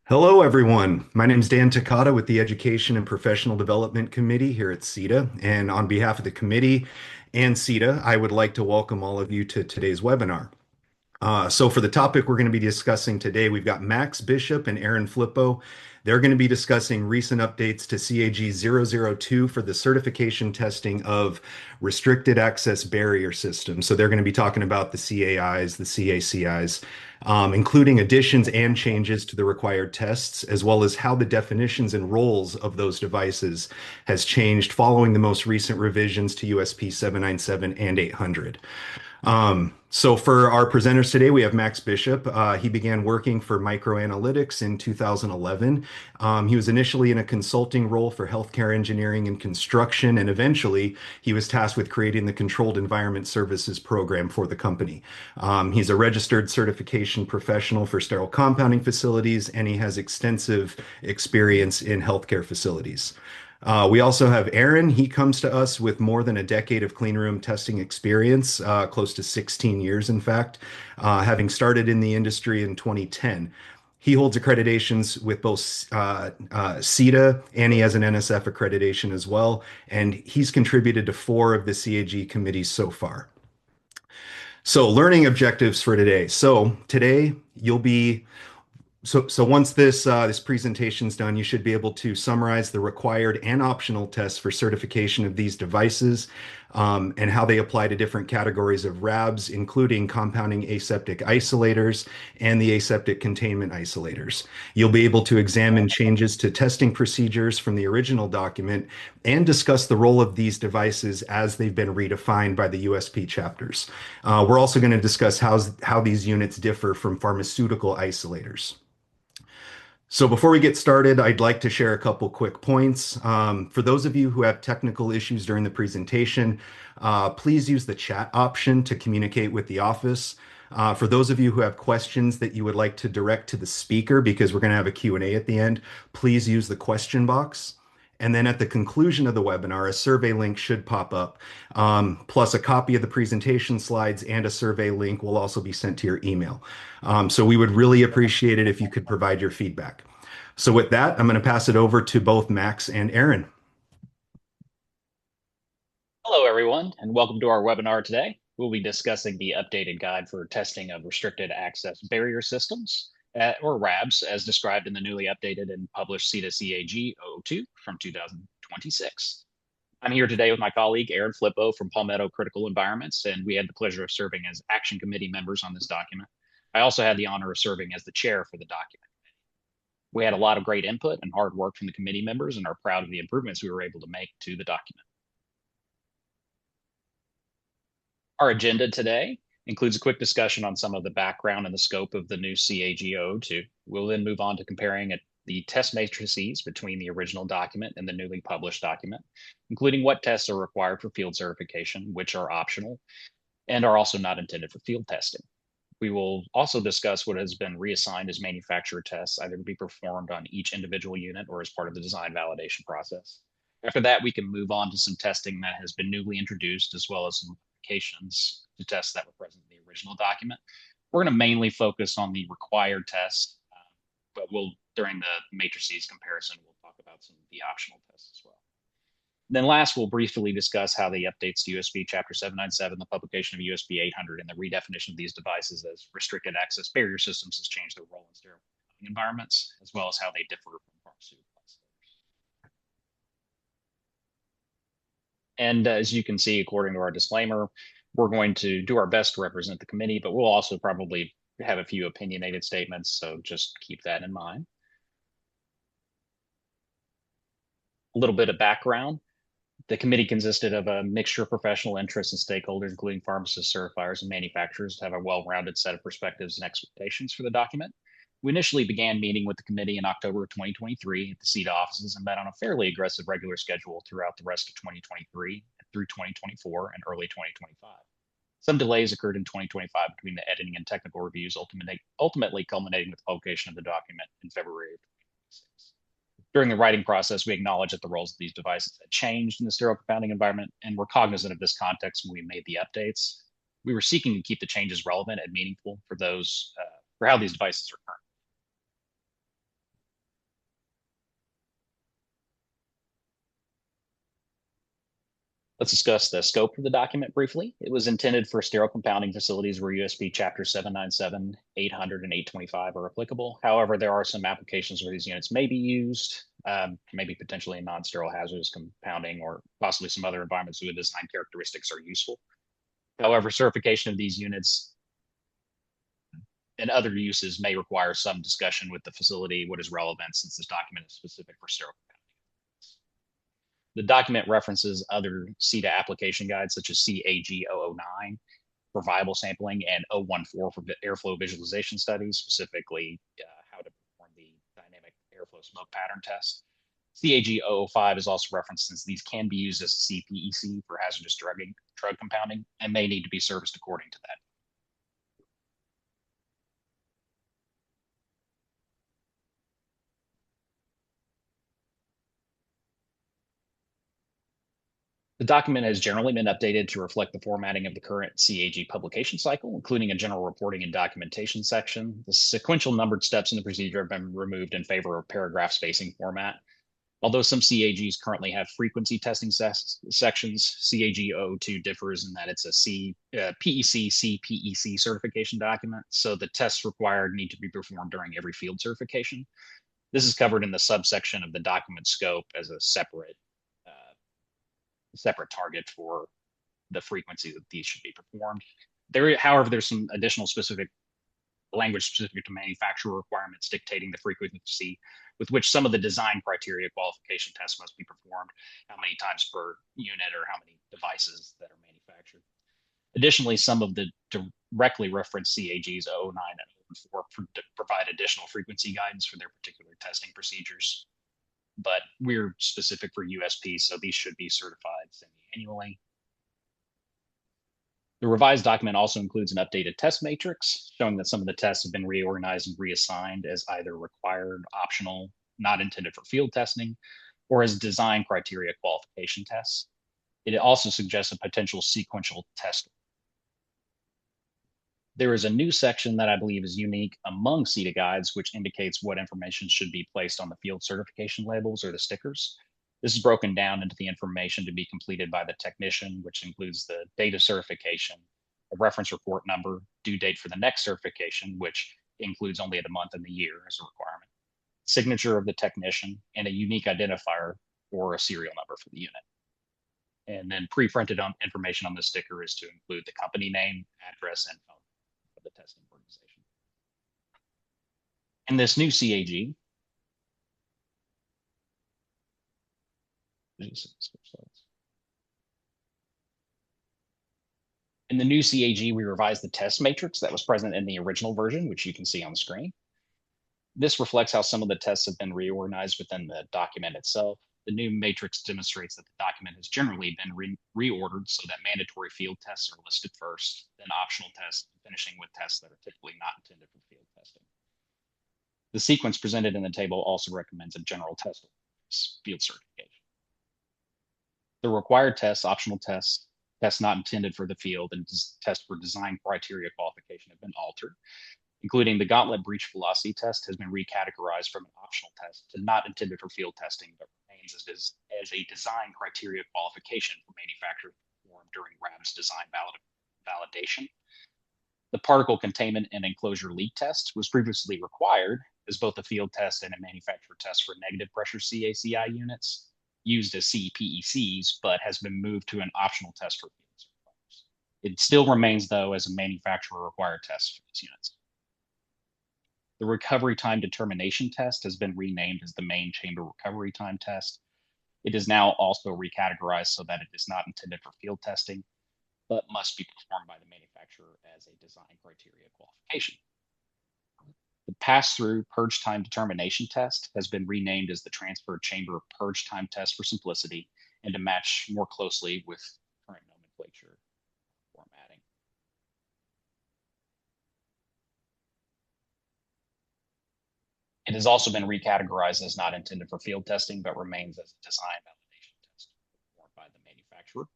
Hello, everyone. My name is Dan Takata with the Education and Professional Development Committee here at CETA. And on behalf of the committee and CETA, I would like to welcome all of you to today's webinar. So for the topic we're going to be discussing today, we've got Max Bishop and Aaron Flippo. They're going to be discussing recent updates to CAG-002 for the certification testing of restricted access barrier systems. So they're going to be talking about the CAIs, the CACIs, including additions and changes to the required tests, as well as how the definitions and roles of those devices has changed following the most recent revisions to USP 797 and 800. So for our presenters today, we have Max Bishop. He began working for Microanalytics in 2011. He was initially in a consulting role for healthcare engineering and construction, and eventually he was tasked with creating the Controlled Environment Services program for the company. He's a registered certification professional for sterile compounding facilities, and he has extensive experience in healthcare facilities. We also have Aaron. He comes to us with more than a decade of clean room testing experience, close to 16 years, in fact, having started in the industry in 2010. He holds accreditations with both CETA and he has an NSF accreditation as well. And he's contributed to four of the CAG committees so far. So, learning objectives for today. So, today you'll be so once this presentation's done, you should be able to summarize the required and optional tests for certification of these devices, and how they apply to different categories of RABS, including compounding aseptic isolators and the aseptic containment isolators. You'll be able to examine changes to testing procedures from the original document and discuss the role of these devices as they've been redefined by the USP chapters. We're also going to discuss how these units differ from pharmaceutical isolators. So before we get started, I'd like to share a couple quick points. For those of you who have technical issues during the presentation, please use the chat option to communicate with the office. For those of you who have questions that you would like to direct to the speaker, because we're going to have a Q&A at the end, please use the question box. And then at the conclusion of the webinar, a survey link should pop up, plus a copy of the presentation slides and a survey link will also be sent to your email. So we would really appreciate it if you could provide your feedback. So with that, I'm going to pass it over to both Max and Aaron. Hello, everyone, and welcome to our webinar today. We'll be discussing the updated guide for testing of restricted access barrier systems, or RABS, as described in the newly updated and published CETA CAG-002 from 2026. I'm here today with my colleague, Aaron Flippo from Palmetto Critical Environments, and we had the pleasure of serving as action committee members on this document. I also had the honor of serving as the chair for the document. We had a lot of great input and hard work from the committee members and are proud of the improvements we were able to make to the document. Our agenda today includes a quick discussion on some of the background and the scope of the new CAG-002. We'll then move on to comparing the test matrices between the original document and the newly published document, including what tests are required for field certification, which are optional, and are also not intended for field testing. We will also discuss what has been reassigned as manufacturer tests, either to be performed on each individual unit or as part of the design validation process. After that, we can move on to some testing that has been newly introduced, as well as some applications to tests that were present in the original document. We're going to mainly focus on the required tests, but during the matrices comparison, we'll talk about some of the optional tests as well. Then last, we'll briefly discuss how the updates to USP Chapter 797, the publication of USP 800, and the redefinition of these devices as restricted access barrier systems has changed their role in sterile environments, as well as how they differ from pharmaceutical isolators. And as you can see, according to our disclaimer, we're going to do our best to represent the committee, but we'll also probably have a few opinionated statements, so just keep that in mind. A little bit of background. The committee consisted of a mixture of professional interests and stakeholders, including pharmacists, certifiers, and manufacturers, to have a well-rounded set of perspectives and expectations for the document. We initially began meeting with the committee in October of 2023 at the CETA offices and met on a fairly aggressive regular schedule throughout the rest of 2023 through 2024 and early 2025. Some delays occurred in 2025 between the editing and technical reviews, ultimately culminating with the publication of the document in February of 2026. During the writing process, we acknowledged that the roles of these devices had changed in the sterile compounding environment, and were cognizant of this context when we made the updates. We were seeking to keep the changes relevant and meaningful for how these devices are current. Let's discuss the scope of the document briefly. It was intended for sterile compounding facilities where USP Chapter 797, 800, and 825 are applicable. However, there are some applications where these units may be used, maybe potentially in non-sterile hazardous compounding or possibly some other environments where the design characteristics are useful. However, certification of these units and other uses may require some discussion with the facility, what is relevant since this document is specific for sterile compounding. The document references other CETA application guides such as CAG-009 for viable sampling and 014 for airflow visualization studies, specifically how to perform the dynamic airflow smoke pattern test. CAG-005 is also referenced since these can be used as a CPEC for hazardous drug compounding and may need to be serviced according to that. The document has generally been updated to reflect the formatting of the current CAG publication cycle, including a general reporting and documentation section. The sequential numbered steps in the procedure have been removed in favor of paragraph spacing format. Although some CAGs currently have frequency testing sections, CAG-002 differs in that it's a PEC CPEC certification document, so the tests required need to be performed during every field certification. This is covered in the subsection of the document scope as a separate target for the frequency that these should be performed. However, there's some additional specific language specific to manufacturer requirements dictating the frequency with which some of the design criteria qualification tests must be performed, how many times per unit or how many devices that are manufactured. Additionally, some of the directly referenced CAGs 09 and 04 provide additional frequency guidance for their particular testing procedures, but we're specific for USP, so these should be certified semi-annually. The revised document also includes an updated test matrix showing that some of the tests have been reorganized and reassigned as either required, optional, not intended for field testing, or as design criteria qualification tests. It also suggests a potential sequential test. There is a new section that I believe is unique among CETA guides, which indicates what information should be placed on the field certification labels or the stickers. This is broken down into the information to be completed by the technician, which includes the date of certification, a reference report number, due date for the next certification, which includes only the month and the year as a requirement, signature of the technician, and a unique identifier or a serial number for the unit. And then pre-printed information on the sticker is to include the company name, address, and phone of the testing organization. In this new CAG, in the new CAG, we revised the test matrix that was present in the original version, which you can see on the screen. This reflects how some of the tests have been reorganized within the document itself. The new matrix demonstrates that the document has generally been reordered so that mandatory field tests are listed first, then optional tests, finishing with tests that are typically not intended for field testing. The sequence presented in the table also recommends a general test field certification. The required tests, optional tests, tests not intended for the field, and tests for design criteria qualification have been altered, including the gauntlet breach velocity test has been recategorized from an optional test to not intended for field testing, but remains as a design criteria qualification for manufacturers performed during RABS design validation. The particle containment and enclosure leak test was previously required as both a field test and a manufacturer test for negative pressure CACI units used as CPECs, but has been moved to an optional test for field certifiers. It still remains, though, as a manufacturer required test for these units. The recovery time determination test has been renamed as the main chamber recovery time test. It is now also recategorized so that it is not intended for field testing, but must be performed by the manufacturer as a design criteria qualification. The pass-through purge time determination test has been renamed as the transfer chamber purge time test for simplicity and to match more closely with current nomenclature formatting. It has also been recategorized as not intended for field testing, but remains as a design validation test performed by the manufacturer.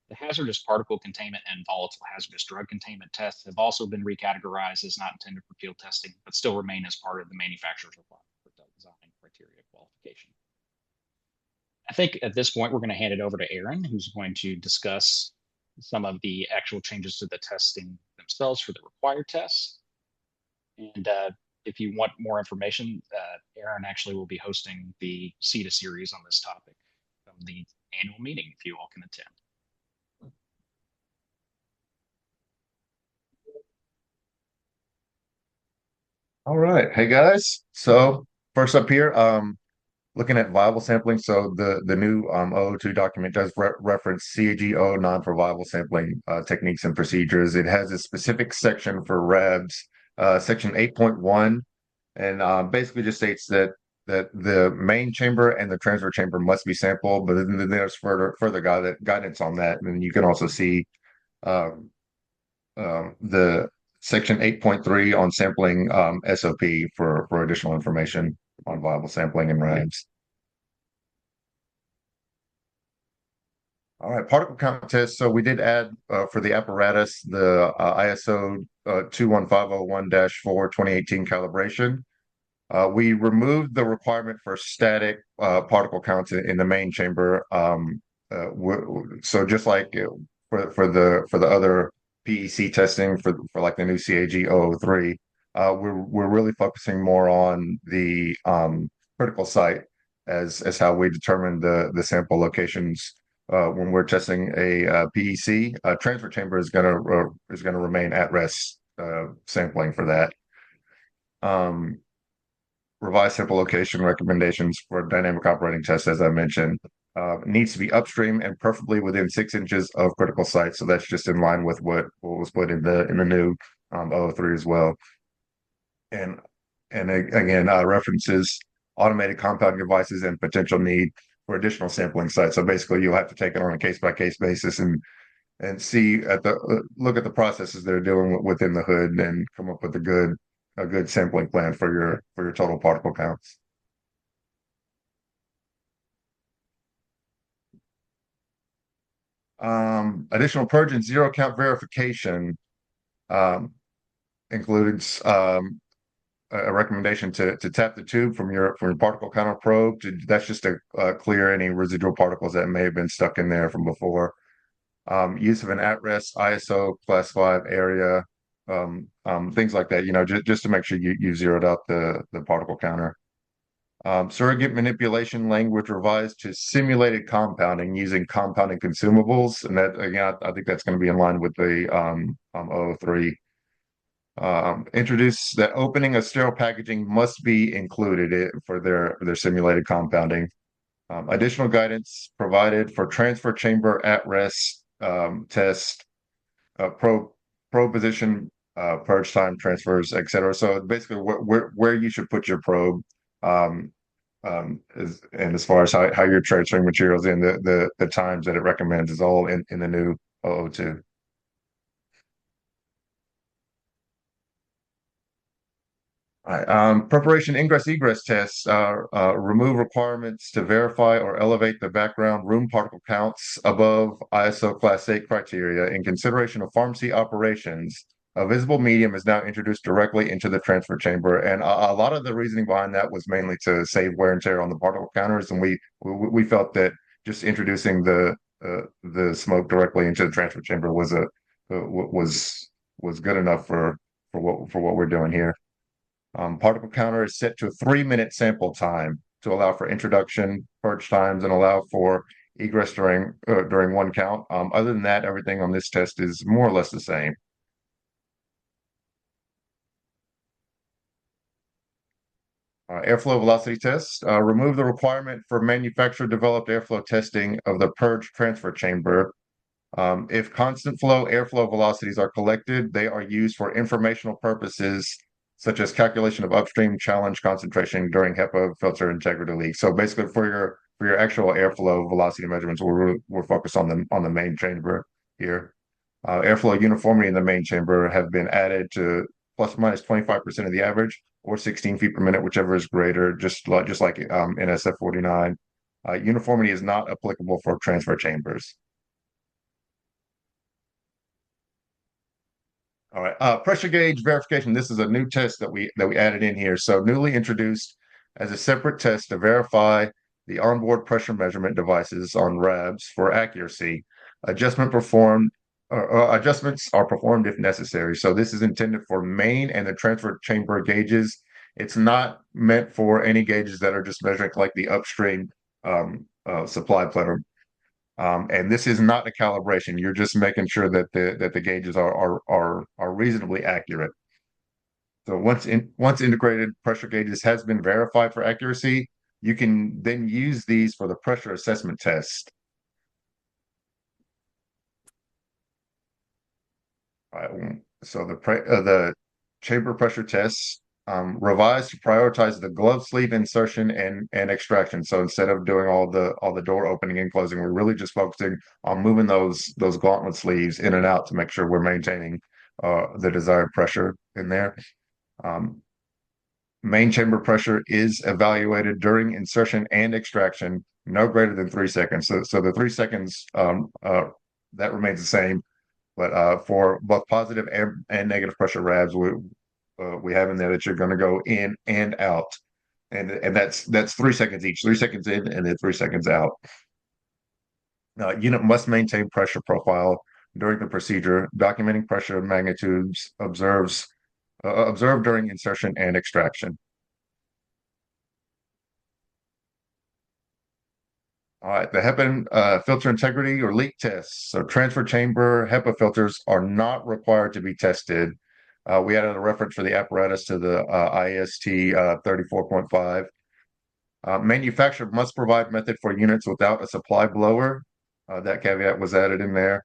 The hazardous particle containment and volatile hazardous drug containment tests have also been recategorized as not intended for field testing, but still remain as part of the manufacturer's requirement for design criteria qualification. I think at this point, we're going to hand it over to Aaron, who's going to discuss some of the actual changes to the testing themselves for the required tests. And if you want more information, Aaron actually will be hosting the CETA series on this topic from the annual meeting, if you all can attend. All right. Hey guys. So first up here, looking at viable sampling. So the new 002 document does reference CAG-009 for viable sampling techniques and procedures. It has a specific section for RABS, section 8.1, and basically just states that the main chamber and the transfer chamber must be sampled, but then there's further guidance on that. And you can also see um, the section 8.3 on sampling SOP for additional information on viable sampling and RABS. All right, particle count test. So we did add for the apparatus the ISO 21501-4 2018 calibration. We removed the requirement for static particle counts in the main chamber. So just like for the other PEC testing for like the new CAG 003, we're really focusing more on the critical site as how we determine the sample locations when we're testing a PEC. Transfer chamber is gonna remain at rest sampling for that. Um, Revised sample location recommendations for dynamic operating tests, as I mentioned, needs to be upstream and preferably within 6 inches of critical sites. So that's just in line with what was put in the new 003 as well. And again, references automated compounding devices and potential need for additional sampling sites. So basically, you'll have to take it on a case by case basis and see at the look at the processes they're doing within the hood and come up with a good sampling plan for your total particle counts. Additional purge and zero count verification um, includes a recommendation to tap the tube from your particle counter probe. That's just to clear any residual particles that may have been stuck in there from before. Use of an at-rest ISO class 5 area, things like that, just to make sure you've zeroed out the particle counter. Surrogate manipulation language revised to simulated compounding using compounding consumables. And that, again, I think that's going to be in line with the 003. Introduce that opening of sterile packaging must be included for their simulated compounding. Additional guidance provided for transfer chamber at rest test, probe position, purge time, transfers, etc. So basically, where you should put your probe, and as far as how you're transferring materials in the times that it recommends is all in the new 002. All right. Preparation ingress egress tests remove requirements to verify or elevate the background room particle counts above ISO Class 8 criteria. In consideration of pharmacy operations, a visible medium is now introduced directly into the transfer chamber, and a lot of the reasoning behind that was mainly to save wear and tear on the particle counters, and we felt that just introducing the smoke directly into the transfer chamber was good enough for what we're doing here. Particle counter is set to a 3-minute sample time to allow for introduction, purge times, and allow for egress during one count. Other than that, everything on this test is more or less the same. Airflow velocity test. Remove the requirement for manufacturer-developed airflow testing of the purge transfer chamber. If constant flow airflow velocities are collected, they are used for informational purposes such as calculation of upstream challenge concentration during HEPA filter integrity leaks. So basically, for your actual airflow velocity measurements, we're focused on the main chamber here. Airflow uniformity in the main chamber have been added to plus or minus 25% of the average, or 16 feet per minute, whichever is greater, just like NSF 49. Uniformity is not applicable for transfer chambers. All right. Pressure gauge verification. This is a new test that we added in here. So newly introduced as a separate test to verify the onboard pressure measurement devices on RABS for accuracy. Adjustments are performed if necessary. So this is intended for main and the transfer chamber gauges. It's not meant for any gauges that are just measuring like the upstream supply plenum. And this is not a calibration. You're just making sure that the gauges are reasonably accurate. So once integrated pressure gauges has been verified for accuracy, you can then use these for the pressure assessment test. All right, so the chamber pressure tests revised to prioritize the glove sleeve insertion and extraction. So instead of doing all the door opening and closing, we're really just focusing on moving those gauntlet sleeves in and out to make sure we're maintaining the desired pressure in there. Main chamber pressure is evaluated during insertion and extraction, no greater than 3 seconds. So the 3 seconds that remains the same, but for both positive and negative pressure RABs, we have in there that you're going to go in and out, and that's 3 seconds each, 3 seconds in and then 3 seconds out. Unit must maintain pressure profile during the procedure, documenting pressure magnitudes observed during insertion and extraction. All right, the HEPA filter integrity or leak tests. So transfer chamber HEPA filters are not required to be tested. We added a reference for the apparatus to the IST 34.5. Manufacturer must provide method for units without a supply blower. That caveat was added in there.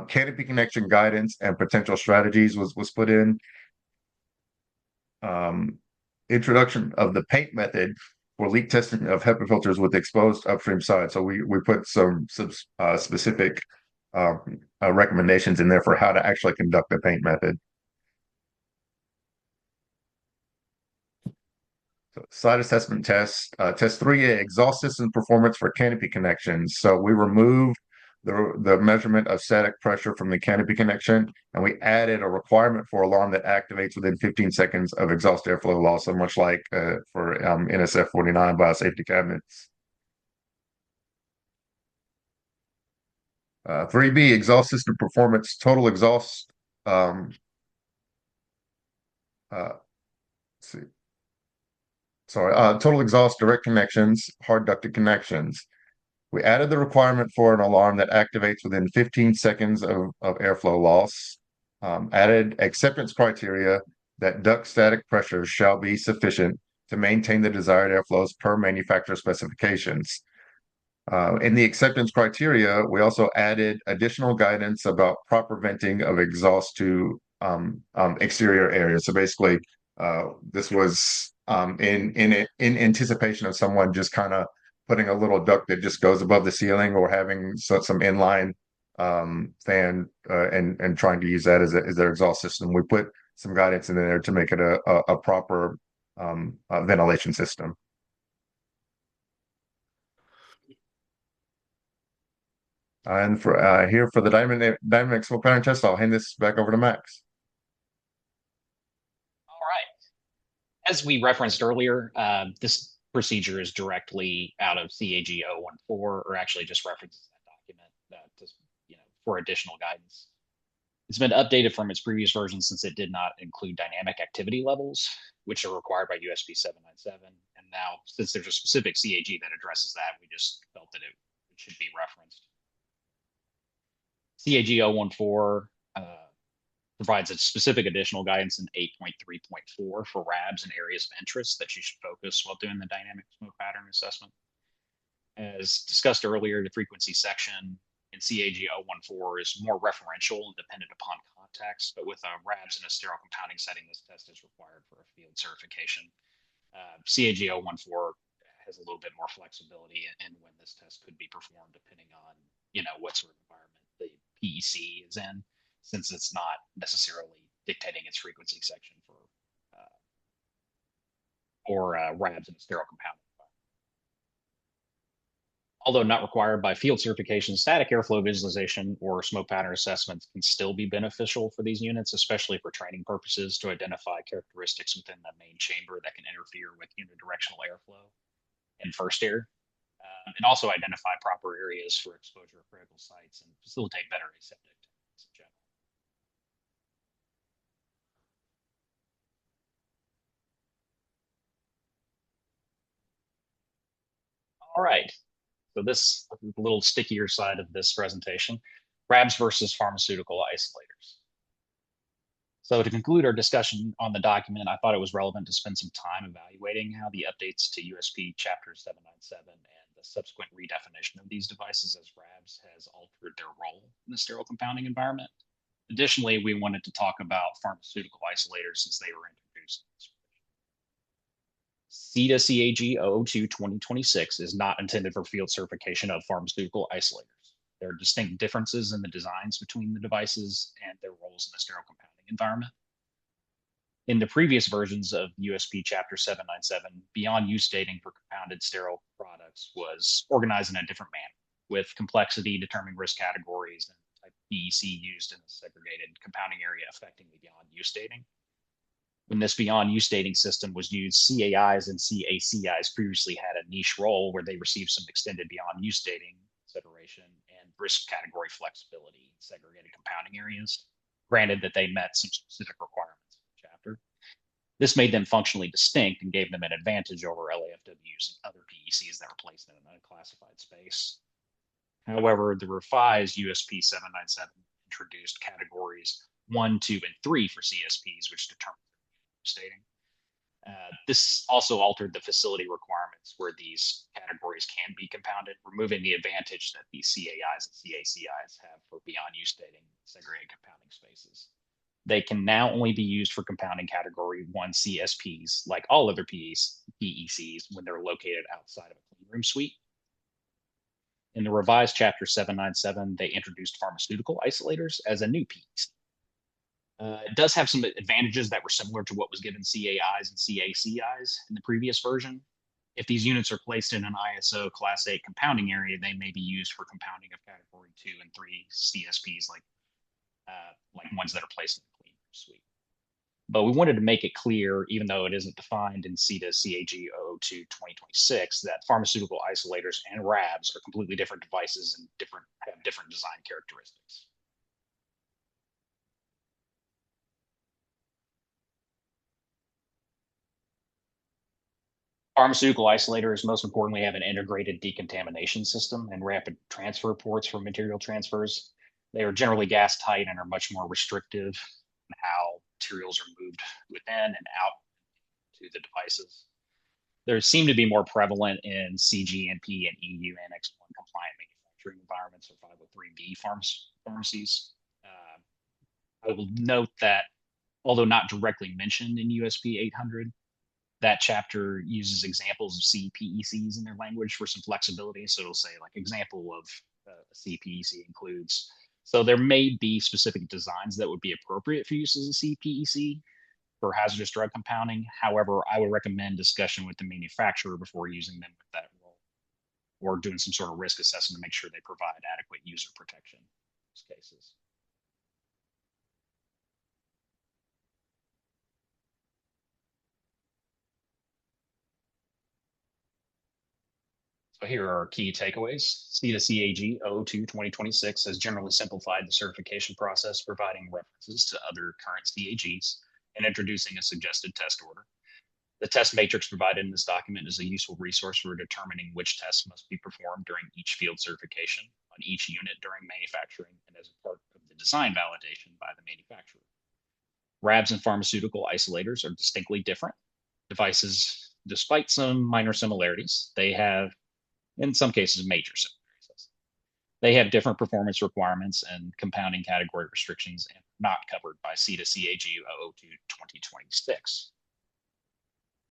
Canopy connection guidance and potential strategies was put in. Introduction of the paint method for leak testing of HEPA filters with exposed upstream side. So we put some specific recommendations in there for how to actually conduct the paint method. So site assessment test, test 3A, exhaust system performance for canopy connections. So we removed the measurement of static pressure from the canopy connection, and we added a requirement for alarm that activates within 15 seconds of exhaust airflow loss, so much like for NSF 49 biosafety cabinets. 3B, exhaust system performance, total exhaust. Let's see. Sorry, total exhaust direct connections, hard ducted connections. We added the requirement for an alarm that activates within 15 seconds of airflow loss. Added acceptance criteria that duct static pressure shall be sufficient to maintain the desired airflows per manufacturer specifications. In the acceptance criteria, we also added additional guidance about proper venting of exhaust to exterior areas. So basically, this was in anticipation of someone just kind of putting a little duct that just goes above the ceiling, or having some inline fan and trying to use that as their exhaust system. We put some guidance in there to make it a proper ventilation system. And for here for the dynamic smoke pattern test, I'll hand this back over to Max. All right. As we referenced earlier, this procedure is directly out of CAG-014, or actually just references that document just, for additional guidance. It's been updated from its previous version since it did not include dynamic activity levels, which are required by USB 797. And now, since there's a specific CAG that addresses that, we just felt that it should be referenced. CAG-014 provides a specific additional guidance in 8.3.4 for RABs and areas of interest that you should focus while doing the dynamic smoke pattern assessment. As discussed earlier, the frequency section in CAG-014 is more referential and dependent upon context, but with RABs in a sterile compounding setting, this test is required for a field certification. CAG-014 has a little bit more flexibility in when this test could be performed, depending on what sort of environment the PEC is in, since it's not necessarily dictating its frequency section for RABs in a sterile compounding. Although not required by field certification, static airflow visualization or smoke pattern assessments can still be beneficial for these units, especially for training purposes, to identify characteristics within the main chamber that can interfere with unidirectional airflow and first air. and also identify proper areas for exposure of critical sites and facilitate better aseptic techniques in general. All right, so this little stickier side of this presentation, RABS versus pharmaceutical isolators. So to conclude our discussion on the document, I thought it was relevant to spend some time evaluating how the updates to USP Chapter 797 and the subsequent redefinition of these devices as RABs has altered their role in the sterile compounding environment. Additionally, we wanted to talk about pharmaceutical isolators since they were introduced. CETA CAG-002 2026 is not intended for field certification of pharmaceutical isolators. There are distinct differences in the designs between the devices and their roles in the sterile compounding environment. In the previous versions of USP Chapter 797, beyond use dating for compounded sterile products was organized in a different manner, with complexity determining risk categories and type BEC used in a segregated compounding area affecting the beyond use dating. When this beyond use dating system was used, CAIs and CACIs previously had a niche role where they received some extended beyond use dating consideration and risk category flexibility in segregated compounding areas, granted that they met some specific requirements in the chapter. This made them functionally distinct and gave them an advantage over LAFWs and other PECs that were placed in an unclassified space. However, the revised USP 797 introduced categories 1, 2, and 3 for CSPs, which determined stating. This also altered the facility requirements where these categories can be compounded, removing the advantage that the CAIs and CACIs have for beyond use dating segregated compounding spaces. They can now only be used for compounding category 1 CSPs, like all other PECs, when they're located outside of a clean room suite. In the revised Chapter 797, they introduced pharmaceutical isolators as a new PEC. It does have some advantages that were similar to what was given CAIs and CACIs in the previous version. If these units are placed in an ISO Class 8 compounding area, they may be used for compounding of Category 2 and 3 CSPs, like ones that are placed in the clean room suite. But we wanted to make it clear, even though it isn't defined in CETA CAG-002 2026, that pharmaceutical isolators and RABs are completely different devices and have different design characteristics. Pharmaceutical isolators, most importantly, have an integrated decontamination system and rapid transfer ports for material transfers. They are generally gas tight and are much more restrictive in how materials are moved within and out to the devices. There seem to be more prevalent in CGMP and EU Annex 1 compliant manufacturing environments or 503B pharmacies. I will note that, although not directly mentioned in USP 800, that chapter uses examples of CPECs in their language for some flexibility. So it'll say like example of a CPEC includes. So there may be specific designs that would be appropriate for use as a CPEC for hazardous drug compounding. However, I would recommend discussion with the manufacturer before using them with that role, or doing some sort of risk assessment to make sure they provide adequate user protection in those cases. So here are our key takeaways. CETA CAG-002 2026 has generally simplified the certification process, providing references to other current CAGs and introducing a suggested test order. The test matrix provided in this document is a useful resource for determining which tests must be performed during each field certification on each unit during manufacturing and as a part of the design validation by the manufacturer. RABs and pharmaceutical isolators are distinctly different devices. Despite some minor similarities, they have, in some cases, major similarities. They have different performance requirements and compounding category restrictions and are not covered by CETA CAG-002 2026.